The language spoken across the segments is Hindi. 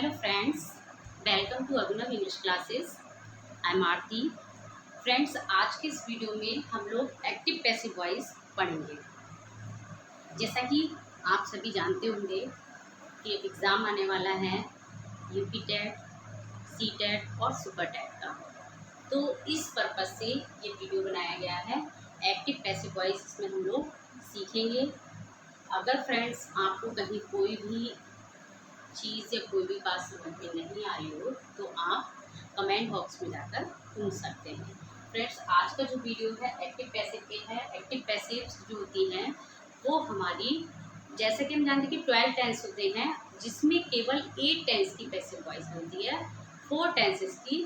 Hello friends, welcome to Abhinav English classes. I am Aarti. Friends, आज के इस वीडियो में हम लोग एक्टिव पैसिव वॉइस पढ़ेंगे। जैसा कि आप सभी जानते होंगे कि एग्ज़ाम आने वाला है यूपी टेट, सी टेट और सुपर टेट का। तो इस पर्पज़ से ये वीडियो बनाया गया है। एक्टिव पैसिव वॉइस इसमें हम लोग सीखेंगे। अगर फ्रेंड्स आपको कहीं कोई भी चीज़ या कोई भी बात समझ में नहीं आ रही हो तो आप कमेंट बॉक्स में जाकर पूछ सकते हैं। फ्रेंड्स, आज का जो वीडियो है एक्टिव पैसिव के है। एक्टिव पैसिव्स जो होती हैं वो हमारी, जैसे कि हम जानते हैं कि 12 टेंस होते हैं जिसमें केवल 8 टेंस की पैसिव वॉइस बनती है, 4 टेंसेस की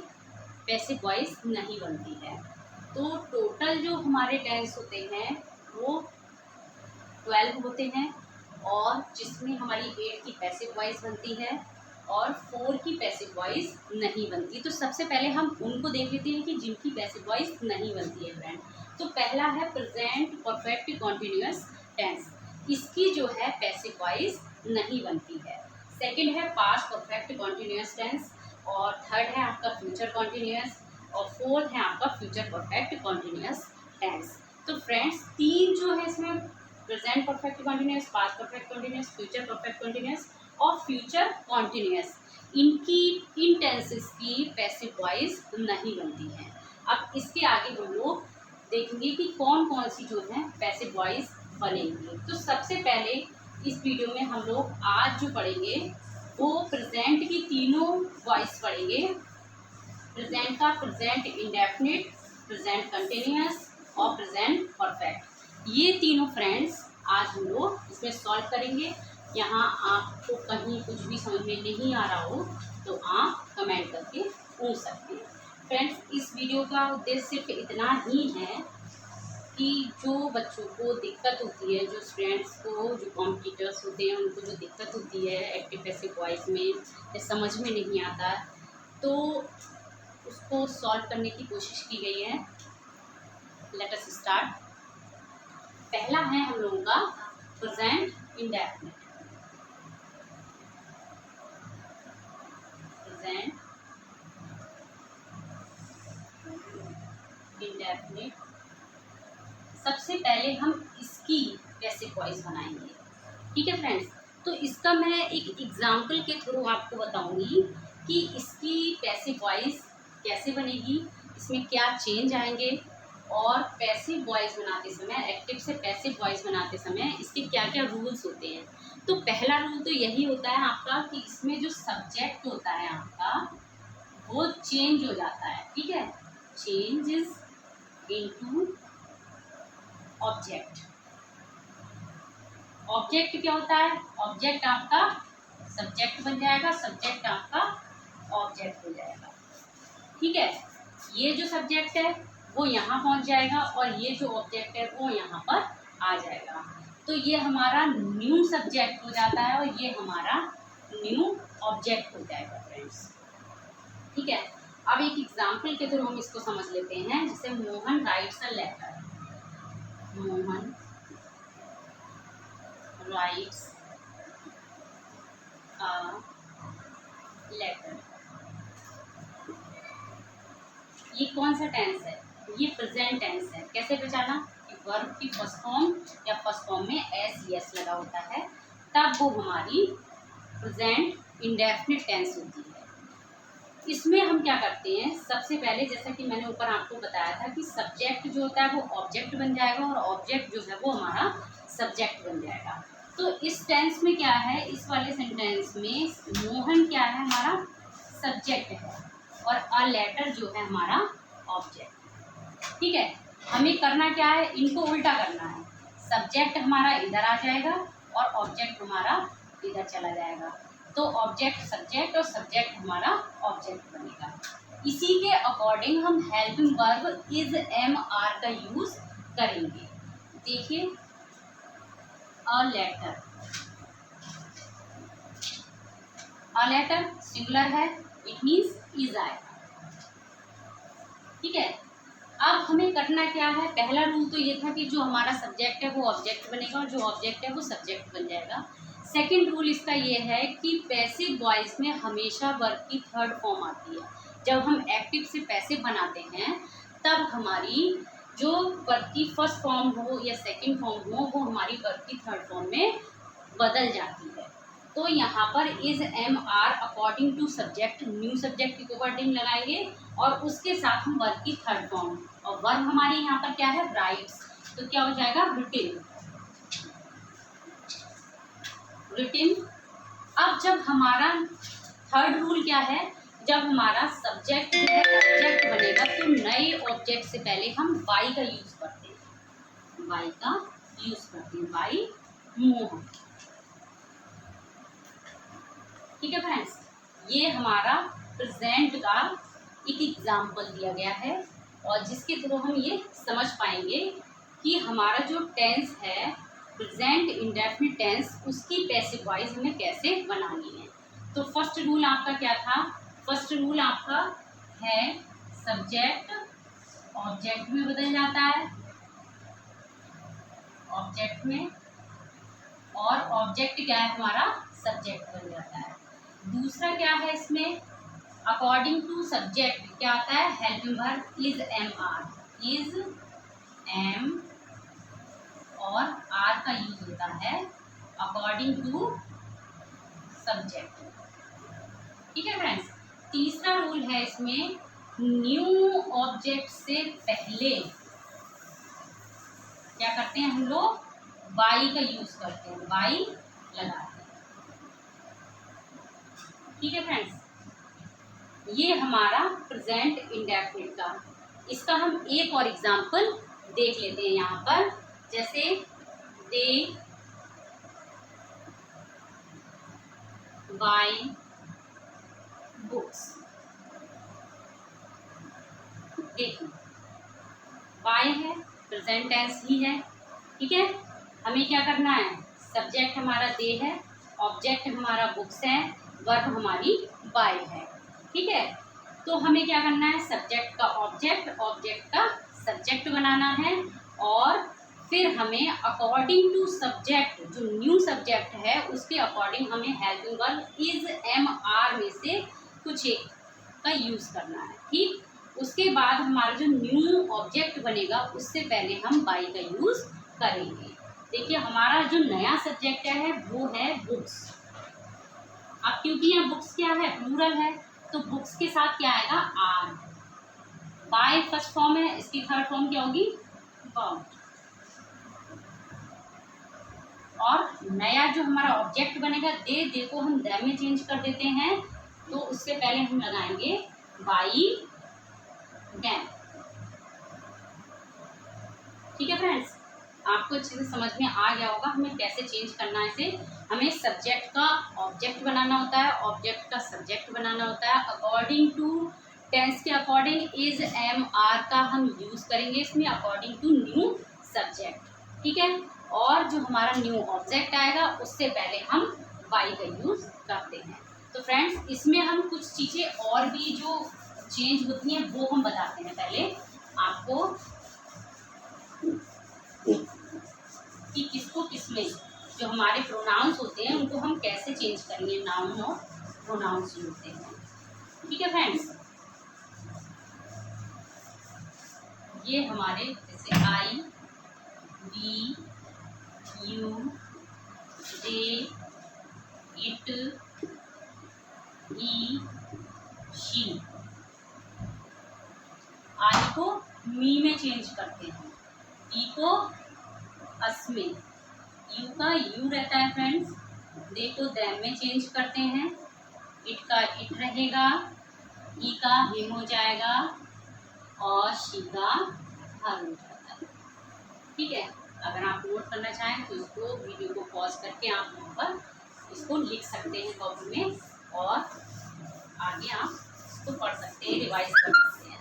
पैसिव वॉइस नहीं बनती है। तो टोटल जो हमारे टेंस होते हैं वो 12 होते हैं और जिसमें हमारी 8 की पैसिव वॉइस बनती है और 4 की पैसिव वॉइस नहीं बनती। तो सबसे पहले हम उनको देख लेते हैं कि जिनकी पैसिव वॉइस नहीं बनती है फ्रेंड। तो पहला है प्रेजेंट परफेक्ट कॉन्टिन्यूअस टेंस, इसकी जो है पैसिव वॉइस नहीं बनती है। सेकंड है पास्ट परफेक्ट कॉन्टिन्यूअस टेंस और थर्ड है आपका फ्यूचर कॉन्टिन्यूअस और फोर्थ है आपका फ्यूचर परफेक्ट कॉन्टिन्यूअस टेंस। तो फ्रेंड्स, तीन जो है इसमें present perfect continuous, past perfect continuous, future perfect continuous और फ्यूचर कॉन्टिन्यूअस, इन टेंसेस की पैसिव वॉइस नहीं बनती है। अब इसके आगे हम लोग देखेंगे कि कौन कौन सी जो है पैसिव वॉइस बनेंगी। तो सबसे पहले इस वीडियो में हम लोग आज जो पढ़ेंगे वो प्रेजेंट की तीनों वॉइस पढ़ेंगे। प्रेजेंट का प्रेजेंट इंडेफिनिट, प्रेजेंट कंटिन्यूअस और प्रेजेंट परफेक्ट, ये तीनों फ्रेंड्स आज हम लोग इसमें सॉल्व करेंगे। यहाँ आपको कहीं कुछ भी समझ में नहीं आ रहा हो तो आप कमेंट करके पूछ सकते हैं। फ्रेंड्स, इस वीडियो का उद्देश्य सिर्फ इतना ही है कि जो बच्चों को दिक्कत होती है, जो स्टूडेंट्स को, जो कॉम्पिटिटर्स होते हैं उनको जो दिक्कत होती है एक्टिव पैसिव वॉइस में या समझ में नहीं आता, तो उसको सॉल्व करने की कोशिश की गई है। Let us start. पहला है हम लोगों का प्रेजेंट इंडेफिनिट। प्रेजेंट इंडेफिनिट, सबसे पहले हम इसकी पैसिव वॉइस बनाएंगे। ठीक है फ्रेंड्स, तो इसका मैं एक एग्जाम्पल के थ्रू आपको बताऊंगी कि इसकी पैसिव वॉइस कैसे बनेगी, इसमें क्या चेंज आएंगे और पैसिव वॉइस बनाते समय, एक्टिव से पैसिव वॉइस बनाते समय इसके क्या क्या रूल्स होते हैं। तो पहला रूल तो यही होता है आपका कि इसमें जो सब्जेक्ट होता है आपका वो चेंज हो जाता है। ठीक है, चेंजेस इनटू ऑब्जेक्ट। ऑब्जेक्ट क्या होता है? ऑब्जेक्ट आपका सब्जेक्ट बन जाएगा, सब्जेक्ट आपका ऑब्जेक्ट हो जाएगा। ठीक है, ये जो सब्जेक्ट है वो यहाँ पहुँच जाएगा और ये जो ऑब्जेक्ट है वो यहाँ पर आ जाएगा। तो ये हमारा न्यू सब्जेक्ट हो जाता है और ये हमारा न्यू ऑब्जेक्ट हो जाएगा फ्रेंड्स। ठीक है, अब एक एग्जाम्पल के थ्रू हम इसको समझ लेते हैं। जैसे Mohan writes a letter. Mohan writes a letter, ये कौन सा टेंस है? ये प्रेजेंट टेंस है। कैसे पहचाना? वर्ब की फर्स्ट फॉर्म या फर्स्ट फॉर्म में एस यस लगा होता है तब वो हमारी प्रेजेंट इंडेफिनिट टेंस होती है। इसमें हम क्या करते हैं, सबसे पहले जैसा कि मैंने ऊपर आपको बताया था कि सब्जेक्ट जो होता है वो ऑब्जेक्ट बन जाएगा और ऑब्जेक्ट जो है वो हमारा सब्जेक्ट बन जाएगा। तो इस टेंस में क्या है, इस वाले सेंटेंस में मोहन क्या है, हमारा सब्जेक्ट है और अ लेटर जो है हमारा ऑब्जेक्ट। ठीक है, हमें करना क्या है, इनको उल्टा करना है। सब्जेक्ट हमारा इधर आ जाएगा और ऑब्जेक्ट हमारा इधर चला जाएगा। तो ऑब्जेक्ट सब्जेक्ट और सब्जेक्ट हमारा ऑब्जेक्ट बनेगा। इसी के अकॉर्डिंग हम helping verb is am are का यूज करेंगे। देखिए, a letter, a letter singular है, इट मीन्स इज आएगा। ठीक है, अब हमें करना क्या है, पहला रूल तो ये था कि जो हमारा सब्जेक्ट है वो ऑब्जेक्ट बनेगा और जो ऑब्जेक्ट है वो सब्जेक्ट बन जाएगा। सेकंड रूल इसका ये है कि पैसिव वॉइस में हमेशा वर्ब की थर्ड फॉर्म आती है। जब हम एक्टिव से पैसिव बनाते हैं तब हमारी जो वर्ब की फर्स्ट फॉर्म हो या सेकंड फॉर्म हो वो हमारी वर्ब की थर्ड फॉर्म में बदल जाती है। तो यहाँ पर is am are according to subject, new subject की वर्डिंग लगाएंगे और उसके साथ हम वर्ब की थर्ड फॉर्म, और वर्ब हमारी यहाँ पर क्या है, राइट्स, तो क्या हो जाएगा, रिटिन। रिटिन। अब जब हमारा थर्ड रूल क्या है, जब हमारा सब्जेक्ट जो है ऑब्जेक्ट बनेगा तो नए ऑब्जेक्ट से पहले हम बाई का यूज करते हैं, बाई का यूज करते हैं, बाई मोह। ठीक है फ्रेंड्स, ये हमारा प्रेजेंट का एक एग्जाम्पल दिया गया है और जिसके थ्रू हम ये समझ पाएंगे कि हमारा जो टेंस है प्रेजेंट इंडेफिनिट टेंस, उसकी पैसिव वॉइस हमें कैसे बनानी है। तो फर्स्ट रूल आपका क्या था, फर्स्ट रूल आपका है सब्जेक्ट ऑब्जेक्ट में बदल जाता है, ऑब्जेक्ट में, और ऑब्जेक्ट क्या है हमारा, सब्जेक्ट बन जाता है। दूसरा क्या है इसमें, अकॉर्डिंग टू सब्जेक्ट क्या आता है, helping verb is am are, is am और आर का यूज होता है अकॉर्डिंग टू सब्जेक्ट। ठीक है फ्रेंड्स, तीसरा रूल है इसमें, न्यू ऑब्जेक्ट से पहले क्या करते हैं हम लोग, बाई का यूज करते हैं, बाई लगाते हैं। ठीक है फ्रेंड्स, ये हमारा प्रेजेंट इंडेफिनिट का, इसका हम एक और एग्जांपल देख लेते हैं यहाँ पर, जैसे दे बाय बुक्स। देखो बाय है, प्रेजेंट टेंस ही है, ठीक है। हमें क्या करना है, सब्जेक्ट हमारा दे है, ऑब्जेक्ट हमारा बुक्स है, वर्ब हमारी बाय है, ठीक है। तो हमें क्या करना है, सब्जेक्ट का ऑब्जेक्ट, ऑब्जेक्ट का सब्जेक्ट बनाना है और फिर हमें अकॉर्डिंग टू सब्जेक्ट, जो न्यू सब्जेक्ट है उसके अकॉर्डिंग हमें helping verb is am are में से कुछ एक का यूज करना है, ठीक। उसके बाद हमारा जो न्यू ऑब्जेक्ट बनेगा उससे पहले हम बाई का यूज करेंगे। देखिए हमारा जो नया सब्जेक्ट है वो है बुक्स। अब क्योंकि यहाँ बुक्स क्या है, प्लूरल है, तो बुक्स के साथ क्या आएगा, आर। बाय फर्स्ट फॉर्म है, इसकी थर्ड फॉर्म क्या होगी, बाउट। और नया जो हमारा ऑब्जेक्ट बनेगा दे को हम द में चेंज कर देते हैं, तो उससे पहले हम लगाएंगे बाई देम। ठीक है फ्रेंड्स, आपको अच्छे से समझ में आ गया होगा हमें कैसे चेंज करना है इसे। हमें सब्जेक्ट का ऑब्जेक्ट बनाना होता है, ऑब्जेक्ट का सब्जेक्ट बनाना होता है, अकॉर्डिंग टू टेंस के अकॉर्डिंग इज एम आर का हम यूज करेंगे इसमें अकॉर्डिंग टू न्यू सब्जेक्ट, ठीक है। और जो हमारा न्यू ऑब्जेक्ट आएगा उससे पहले हम बाई का यूज करते हैं। तो फ्रेंड्स इसमें हम कुछ चीज़ें और भी जो चेंज होती हैं वो हम बताते हैं पहले आपको, कि किसको किसमें जो हमारे प्रोनाउंस होते हैं उनको हम कैसे चेंज करेंगे, नाउन और प्रोनाउंस जो होते हैं। ठीक है फ्रेंड्स, ये हमारे जैसे I, we, you, they, it, he, she. I को मी में चेंज करते हैं, ई को अस में, यू का यू रहता है फ्रेंड्स, दे को दैम में चेंज करते हैं, इट का इट रहेगा, ई का हिम हो जाएगा और शी का हर हो जाता है। ठीक है, अगर आप नोट करना चाहें तो इसको वीडियो को पॉज करके आप यहाँ पर इसको लिख सकते हैं कॉपी में और आगे आप इसको पढ़ सकते हैं, रिवाइज कर सकते हैं।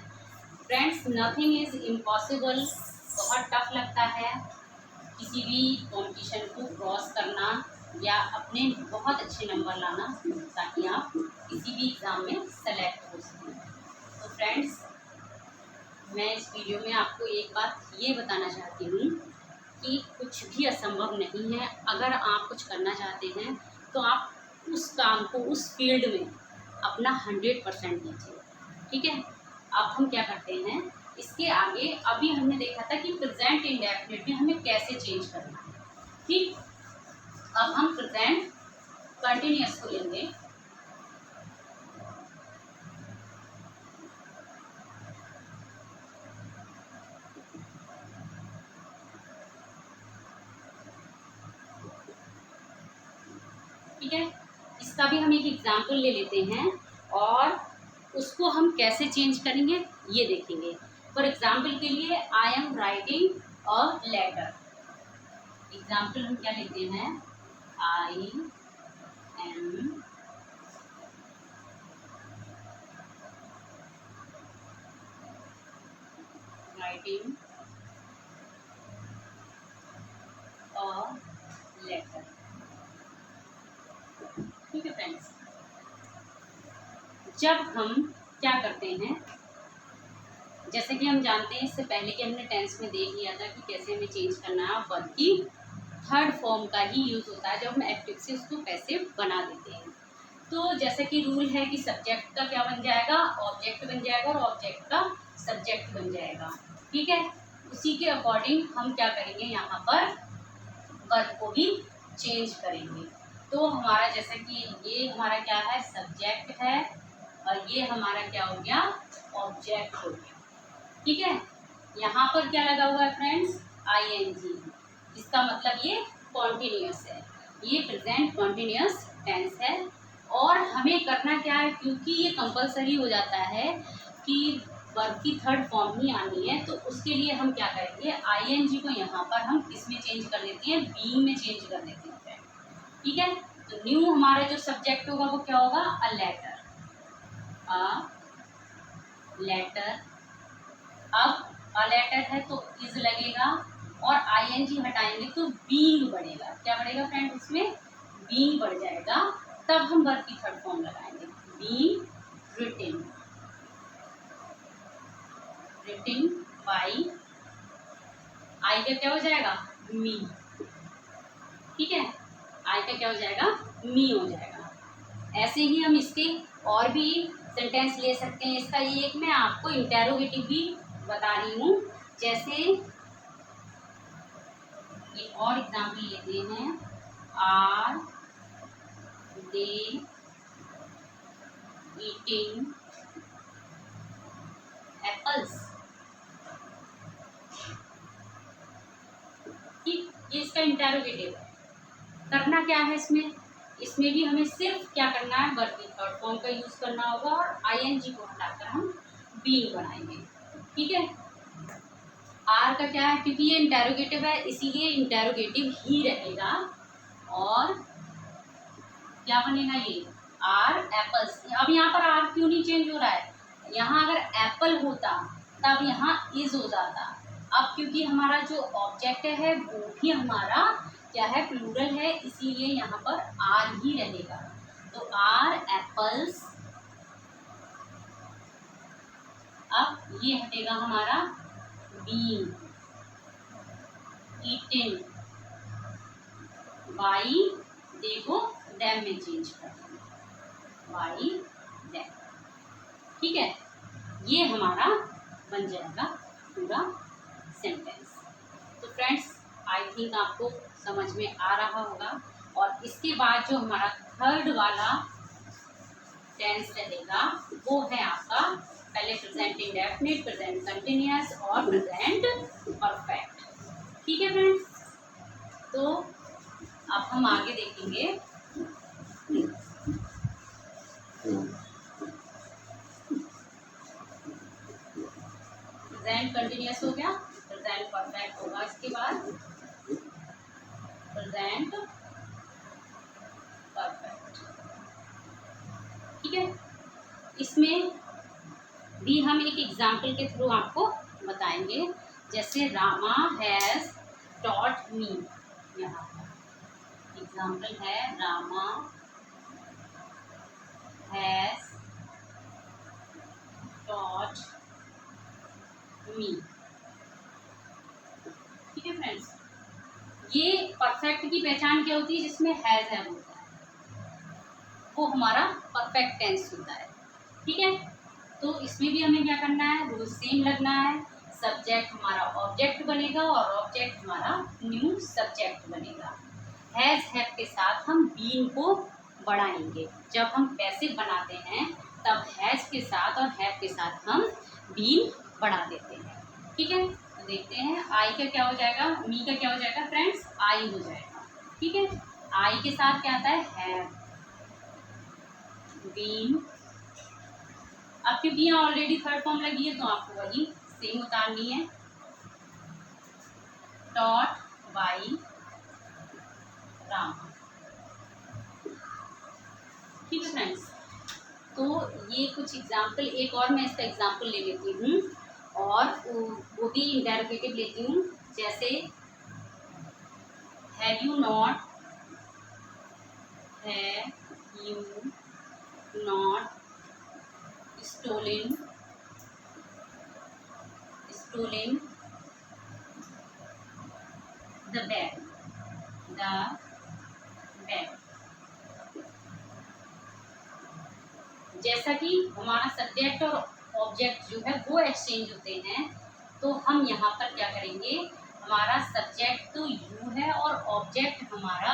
फ्रेंड्स नथिंग इज इम्पॉसिबल, बहुत टफ लगता है किसी भी कंपटीशन को क्रॉस करना या अपने बहुत अच्छे नंबर लाना ताकि आप किसी भी एग्ज़ाम में सेलेक्ट हो सकें। तो फ्रेंड्स मैं इस वीडियो में आपको एक बात ये बताना चाहती हूँ कि कुछ भी असंभव नहीं है। अगर आप कुछ करना चाहते हैं तो आप उस काम को, उस फील्ड में अपना 100% दीजिए। ठीक है, अब हम क्या करते हैं इसके आगे। अभी हमने देखा था कि प्रेजेंट इंडेफिनिट में हमें कैसे चेंज करना है। ठीक, अब हम प्रेजेंट कंटिन्यूअस को लेंगे। ठीक है, इसका भी हम एक एग्जाम्पल ले लेते हैं और उसको हम कैसे चेंज करेंगे ये देखेंगे। फॉर एग्जाम्पल के लिए I am writing a letter. Example हम क्या लेते हैं, I am writing a letter. ठीक है फ्रेंड्स, जब हम क्या करते हैं, जैसे कि हम जानते हैं इससे पहले कि हमने टेंस में देख लिया था कि कैसे हमें चेंज करना है। वर्ब की थर्ड फॉर्म का ही यूज़ होता है जब हम एक्टिव से उसको कैसे बना देते हैं। तो जैसे कि रूल है कि सब्जेक्ट का क्या बन जाएगा, ऑब्जेक्ट बन जाएगा और ऑब्जेक्ट का सब्जेक्ट बन जाएगा। ठीक है, उसी के अकॉर्डिंग हम क्या करेंगे, यहाँ पर वर्ब को भी चेंज करेंगे। तो हमारा जैसे कि ये हमारा क्या है, सब्जेक्ट है और ये हमारा क्या हो गया, ऑब्जेक्ट हो गया। ठीक है, यहाँ पर क्या लगा हुआ है फ्रेंड्स, ING। इसका मतलब ये कॉन्टिन्यूअस है, ये प्रेजेंट कॉन्टिन्यूअस टेंस है। और हमें करना क्या है, क्योंकि ये कंपलसरी हो जाता है कि वर्ब की थर्ड फॉर्म ही आनी है, तो उसके लिए हम क्या करेंगे, ING को यहाँ पर हम किसमें चेंज कर देते हैं, बीइंग में चेंज कर देते हैं। ठीक है, तो न्यू हमारा जो सब्जेक्ट होगा वो क्या होगा, अ लेटर। अ लेटर, अब अ लेटर है तो इज लगेगा और ING हटाएंगे तो बीइंग बढ़ेगा। क्या बढ़ेगा फ्रेंड, इसमें बीइंग बढ़ जाएगा। तब हम वर्ब की थर्ड फॉर्म लगाएंगे, बीइंग रिटिन, रिटिन बाई, आई का क्या हो जाएगा, मी। ठीक है, आई का क्या हो जाएगा, मी हो जाएगा। ऐसे ही हम इसके और भी सेंटेंस ले सकते हैं। इसका ये एक मैं आपको इंटेरोगेटिव भी बता रही हूँ। जैसे ये और एग्जाम्पल लेते हैं, आर दे ईटिंग एप्पल्स। ठीक, ये इसका इंटेरोगेटिव है। करना क्या है इसमें, इसमें भी हमें सिर्फ क्या करना है, वर्ब की थर्ड फॉर्म का यूज करना होगा और ING को हटाकर हम बीइंग बनाएंगे। ठीक है, आर का क्या है, क्योंकि ये इंटेरोगेटिव है इसीलिए इंटेरोगेटिव ही रहेगा। और क्या बनेगा, ये आर एप्पल्स। अब यहाँ पर आर क्यों नहीं चेंज हो रहा है, यहाँ अगर एप्पल होता तब यहाँ इज हो जाता। अब क्योंकि हमारा जो ऑब्जेक्ट है वो भी हमारा क्या है, प्लूरल है, इसीलिए यहाँ पर आर ही रहेगा। तो आर एप्पल्स, अब ये हटेगा हमारा बीइंग ईटेन बाई, देखो डैम में चेंज कर देंगे, बाई डैम। ठीक है, ये हमारा बन जाएगा पूरा सेंटेंस। तो फ्रेंड्स, आई थिंक आपको समझ में आ रहा होगा। और इसके बाद जो हमारा थर्ड वाला टेंस रहेगा वो है आपका, पहले प्रेजेंट इंडेफिनिट, प्रेजेंट कंटिन्यूअस और प्रेजेंट परफेक्ट। ठीक है फ्रेंड्स, तो अब हम आगे देखेंगे। प्रेजेंट कंटिन्यूअस हो गया, प्रेजेंट परफेक्ट होगा इसके बाद, प्रेजेंट परफेक्ट। ठीक है, इसमें भी हम एक एग्जाम्पल के थ्रू आपको बताएंगे। जैसे रामा हैज टॉट मी, यहाँ पर एग्जाम्पल है, रामा हैज टॉट मी। ठीक है फ्रेंड्स, सब्जेक्ट की पहचान क्या होती है? जिसमें हैज हैव होता है, वो हमारा परफेक्ट टेंस होता है। ठीक है, तो इसमें भी हमें क्या करना है? रूल सेम लगना है। सब्जेक्ट हमारा ऑब्जेक्ट बनेगा और ऑब्जेक्ट हमारा न्यू सब्जेक्ट बनेगा। हैज हैव के साथ हम बीन को बढ़ाएंगे। जब हम पैसिव बनाते हैं तब हैज के साथ और हैव के साथ हम बीन बढ़ा देते हैं। ठीक है, तो देखते हैं आई का क्या हो जाएगा, मी का क्या हो जाएगा फ्रेंड्स? आई हो जाएगा। ठीक है, आई के साथ क्या आता है? Have, been. अब क्योंकि यहाँ ऑलरेडी थर्ड फॉर्म लगी है तो आपको वही सेम उतारनी है। Taught by Ram. ठीक है फ्रेंड्स, तो ये कुछ एग्जाम्पल, एक और मैं इसका एग्जाम्पल ले लेती हूँ और वो भी इंटरोगेटिव लेती हूँ। जैसे have you not, have you not stolen, stolen the bag, the bag. जैसा कि हमारा सब्जेक्ट और ऑब्जेक्ट जो है वो एक्सचेंज होते हैं, तो हम यहाँ पर क्या करेंगे? हमारा सब्जेक्ट तो यू है और ऑब्जेक्ट हमारा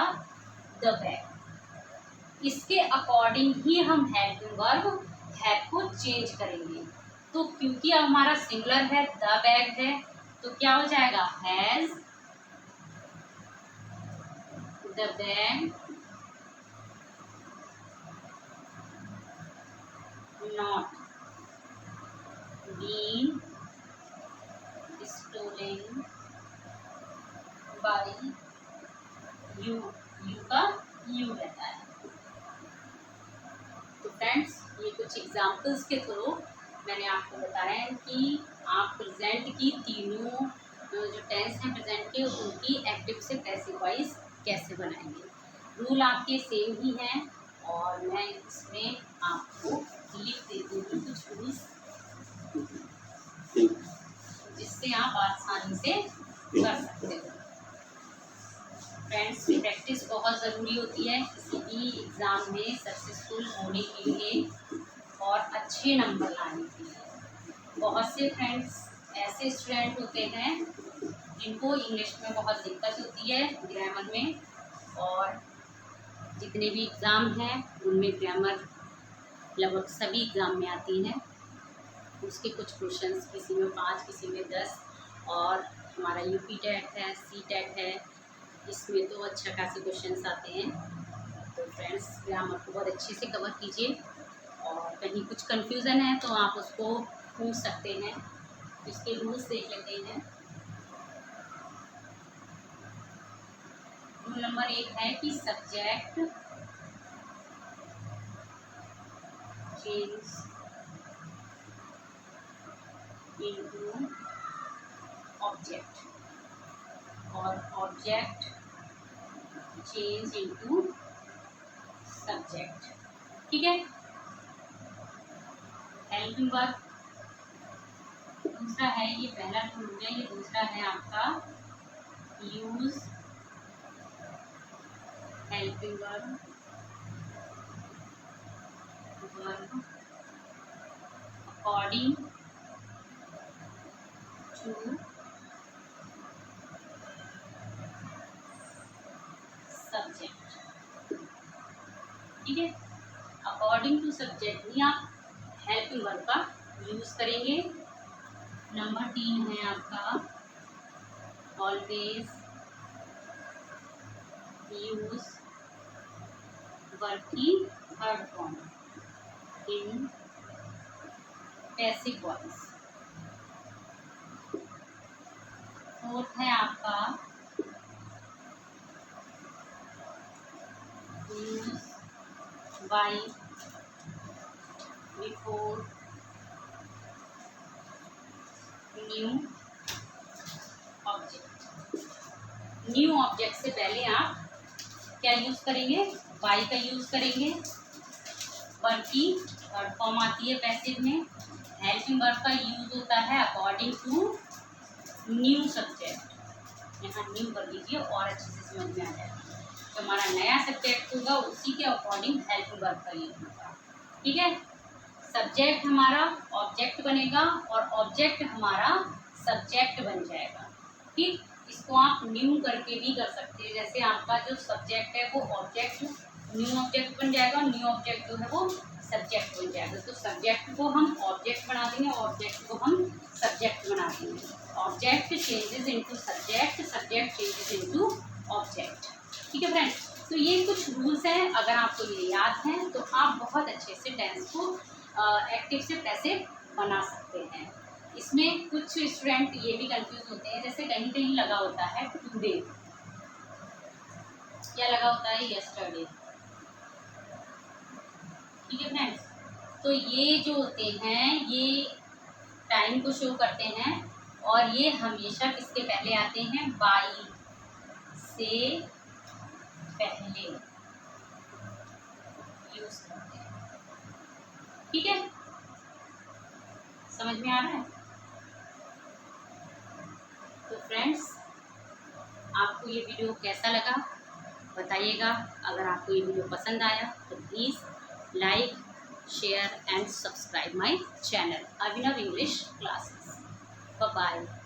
द बैग। इसके अकॉर्डिंग ही हम हेल्पिंग वर्ब हैव को चेंज करेंगे। तो क्योंकि अब हमारा सिंगुलर है, द बैग है, तो क्या हो जाएगा? Has the bag not been stolen by you, you का you रहता है। तो फ्रेंड्स, ये कुछ एग्जाम्पल्स के थ्रू मैंने आपको बताया है कि आप प्रेजेंट की तीनों जो टेंस हैं प्रेजेंट के, उनकी एक्टिव से पैसिव वॉइस कैसे बनाएंगे। रूल आपके सेम ही हैं और मैं इसमें आपको लिख देती हूँ कुछ रूल्स, जिससे आप आसानी से कर सकते हो। फ्रेंड्स, प्रैक्टिस बहुत ज़रूरी होती है किसी भी एग्ज़ाम में सक्सेसफुल होने के लिए और अच्छे नंबर लाने के लिए। बहुत से फ्रेंड्स ऐसे स्टूडेंट होते हैं जिनको इंग्लिश में बहुत दिक्कत होती है, ग्रामर में, और जितने भी एग्ज़ाम हैं उनमें ग्रामर लगभग सभी एग्ज़ाम में आती हैं। उसके कुछ क्वेश्चंस किसी में 5, किसी में 10, और हमारा यूपी टेट है, सी टेट है, इसमें तो अच्छा खासे क्वेश्चंस आते हैं। तो फ्रेंड्स, ग्रामर को बहुत अच्छे से कवर कीजिए और कहीं कुछ कंफ्यूजन है तो आप उसको पूछ सकते हैं। इसके रूल्स देख लेते हैं। रूल नंबर 1 है कि सब्जेक्ट चेंज इनटू ऑब्जेक्ट और ऑब्जेक्ट चेंज इनटू सब्जेक्ट। ठीक है, हेल्पिंग वर्ब दूसरा है, ये पहला रूल हो गया। ये दूसरा है आपका use helping verb according to subject. ठीक है, अकॉर्डिंग टू सब्जेक्ट में आप हेल्पिंग वर्ब का यूज करेंगे। नंबर 3 है आपका ऑलवेज यूज वर्ब की third form in passive voice. 4th है आपका use by before new object. New object से पहले आप क्या यूज करेंगे? बाय का यूज करेंगे। वर्ब की थर्ड फॉर्म आती है पैसिव में। हेल्पिंग वर्ब का यूज होता है अकॉर्डिंग टू न्यू सब्जेक्ट। यहाँ न्यू कर लीजिए और अच्छे से समझ में आ जाएगा। जो हमारा नया सब्जेक्ट होगा उसी के अकॉर्डिंग हेल्पिंग वर्ब का यूज होगा। ठीक है, सब्जेक्ट हमारा ऑब्जेक्ट बनेगा और ऑब्जेक्ट हमारा सब्जेक्ट बन जाएगा। ठीक, इसको आप न्यू करके भी कर सकते हैं, जैसे आपका जो सब्जेक्ट है वो ऑब्जेक्ट न्यू ऑब्जेक्ट बन जाएगा, न्यू ऑब्जेक्ट जो है वो सब्जेक्ट बन जाएगा। तो सब्जेक्ट को हम ऑब्जेक्ट बना देंगे, ऑब्जेक्ट को हम सब्जेक्ट बना देंगे। Object changes into subject, subject changes into object. ठीक है फ्रेंड्स, तो ये कुछ रूल्स हैं, अगर आपको ये याद हैं तो आप बहुत अच्छे से टेंस को एक्टिव से पैसिव बना सकते हैं। इसमें कुछ स्टूडेंट ये भी कंफ्यूज होते हैं, जैसे कहीं कहीं लगा होता है टुडे, क्या लगा होता है यस्टरडे। ठीक है फ्रेंड्स, तो ये जो होते हैं ये टाइम को शो करते हैं और ये हमेशा किसके पहले आते हैं, बाई से पहले यूज करते हैं। ठीक है, समझ में आ रहा है? तो फ्रेंड्स, आपको ये वीडियो कैसा लगा बताइएगा। अगर आपको ये वीडियो पसंद आया तो please like, share and subscribe my channel Abhinav English classes. Bye bye.